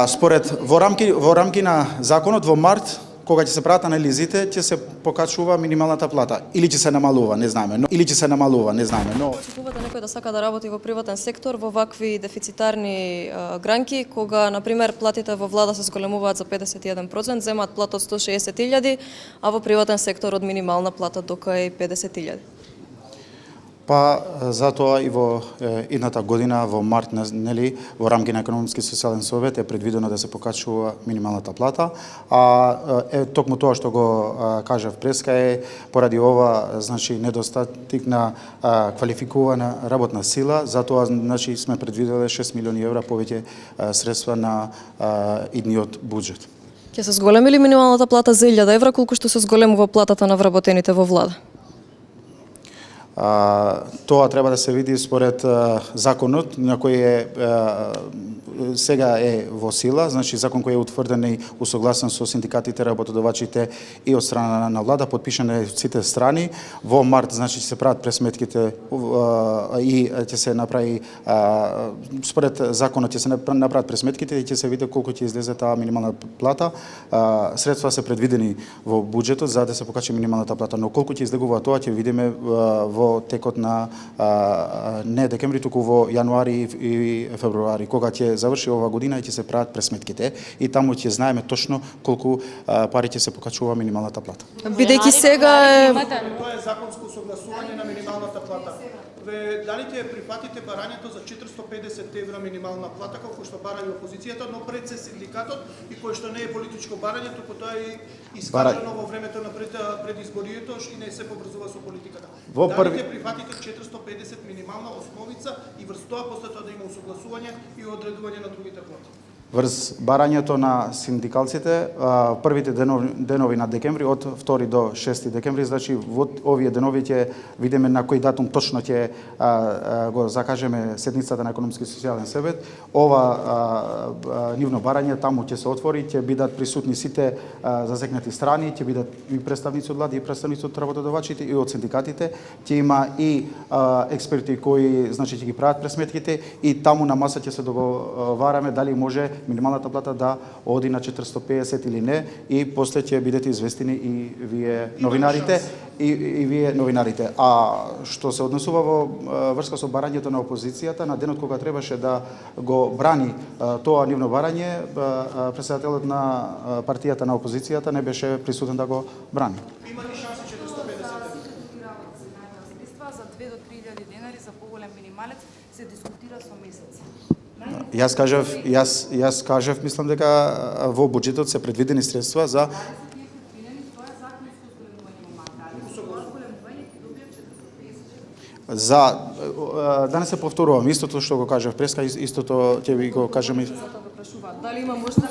според во рамки на законот во март, кога ќе се прават анализите, ќе се покачува минималната плата или ќе се намалува, не знаеме, но Очекувате некој да сака да работи во приватен сектор во вакви дефицитарни гранки, кога на пример платите во влада се зголемуваат за 51%, земаат плата од 160.000, а во приватен сектор од минимална плата до кај 50.000. Па затоа и во идната година во март, нели, во рамки на економски и социјален совет е предвидено да се покачува минималната плата, токму тоа што го кажав преска е поради ова, значи недостаток на квалификувана работна сила, затоа значи сме предвиделе 6 милиони евра повеќе средства на идниот буџет. Ќе се зголеми ли минималната плата за 1000 евра, колку што се зголемува платата на вработените во влада? Тоа треба да се види според законот на кој сега е во сила, значи закон кој е утврден и усогласен со синдикатите, работодавачите и од страна на влада, подпишан е сите страни. Во март, значи, ќе се прават пресметките и ќе се направи според законот ќе се направат пресметките и ќе се види колку ќе излезе таа минимална плата. Средства се предвидени во буџетот за да се покачи минималната плата, но колку ќе излегува тоа ќе видиме во текот на не декември, туку во јануари и февруари, кога ќе заврши ова година и ќе се прават пресметките и таму ќе знаеме точно колку пари ќе се покачува минималната плата. Бидејќи сега е Тоа е законско согласување на минималната плата. Дали ќе прифатите барањето за 450 евра минимална плата, како што бара и опозицијата, но пред се синдикатот и кој што не е политичко барање, туку тоа е искажано во времето на пред изборието и не се поврзува со политиката. Дали ќе прифатите 450 минимална основица и врз тоа после тоа да има усогласување и одредување на другите плати? Врз барањето на синдикалците, првите денови на декември, од 2 до 6 декември, значи во овие денови ќе видиме на кој датум точно ќе го закажеме седницата на економски и социјален совет. Ова нивно барање таму ќе се отвори, ќе бидат присутни сите засегнати страни, ќе бидат и представници од влада, и представници од работодавачите и од синдикатите, ќе има и експерти кои значи ќе ги прават пресметките и таму на маса ќе се договараме дали може минималната плата да оди на 450 или не и после ќе бидете известени и вие новинарите. А што се однесува во врска со барањето на опозицијата, на денот кога требаше да го брани тоа нивно барање, претседателот на партијата на опозицијата не беше присутен да го брани. Има ли шанси 450 евра? За 2 до 3000 денари за поголем минималец се дискутира со месеци. Јас кажав, мислам дека во буџетот се предвидени средства за да не се повторувам, истото што го кажав преска, истото ќе ви го кажам. дали има можност?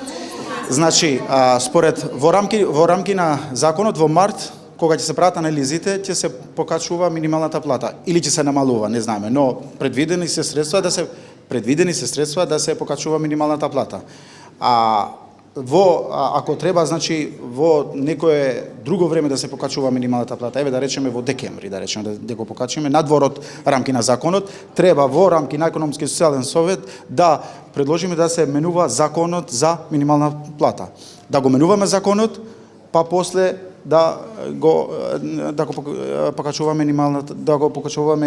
Значи, според во рамки на законот во март, кога ќе се прават анализите, ќе се покачува минималната плата или ќе се намалува, не знаеме, но предвидени се средства да се покачува минималната плата. Ако треба, значи во некое друго време да се покачува минималната плата, еве да речеме во декември, да го покачиме надвор од рамки на законот, треба во рамки на економски и социјален совет да предложиме да се менува законот за минимална плата. Да го менуваме законот, па после да го покачуваме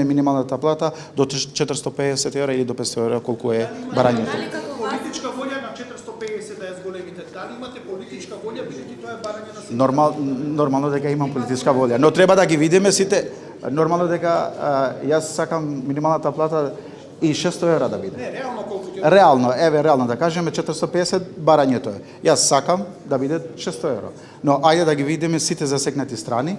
минималната плата до 450 евра или до 500 евра, колку е барањето. Политичка волја на 450 да ја зголемите. Дали имате политичка волја, бидејќи тоа е барање на Нормално дека имам политичка волја, но треба да ги видиме сите. Нормално дека јас сакам минималната плата и 600 евра да биде. Не, реално колку ќе... Реално да кажеме 450 барањето е. Јас сакам да биде 600 евра. Но ајде да ги видиме сите засегнати страни,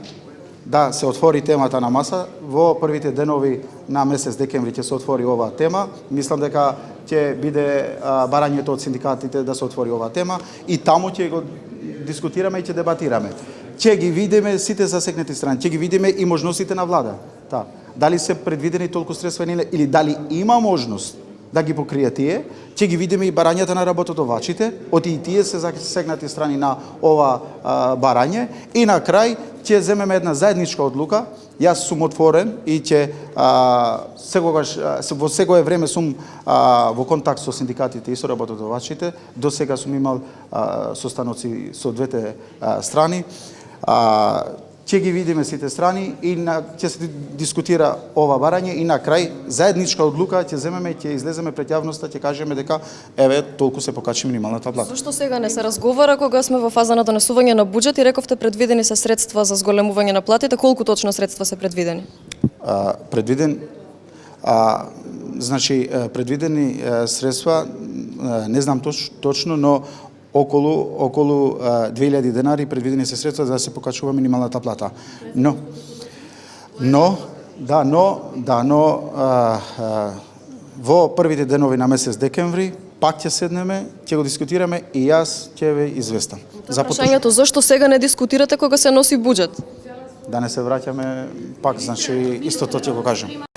да се отвори темата на маса. Во првите денови на месец декември ќе се отвори оваа тема. Мислам дека ќе биде барањето од синдикатите да се отвори оваа тема и таму ќе го дискутираме и ќе дебатираме. Ќе ги видиме сите засегнати страни, ќе ги видиме и можностите на влада. Дали се предвидени толку средства или дали има можност да ги покрие тие, ќе ги видиме и барањата на работодавачите, оти и тие се засегнати страни на ова барање и на крај ќе земеме една заедничка одлука. Јас сум отворен и ќе секогаш во секое време сум во контакт со синдикатите и со работодавачите. До сега сум имал состаноци со двете страни. Ќе ги видиме сите страни и ќе се дискутира ова барање и на крај заедничка одлука ќе земеме, ќе излеземе пред јавноста, ќе кажеме дека еве толку се покачи минималната плата. Зошто сега не се разговара кога сме во фаза на донесување на буџет и рековте предвидени се средства за зголемување на платите, колку точно средства се предвидени? Предвидени средства не знам точно, но околу 2000 денари предвидени се средства за да се покачува минималната плата. Но во првите денови на месец декември пак ќе седнеме, ќе го дискутираме и јас ќе ве известам. За прашањето зошто сега не дискутирате кога се носи буџет? Да не се враќаме пак, истото ќе го кажам.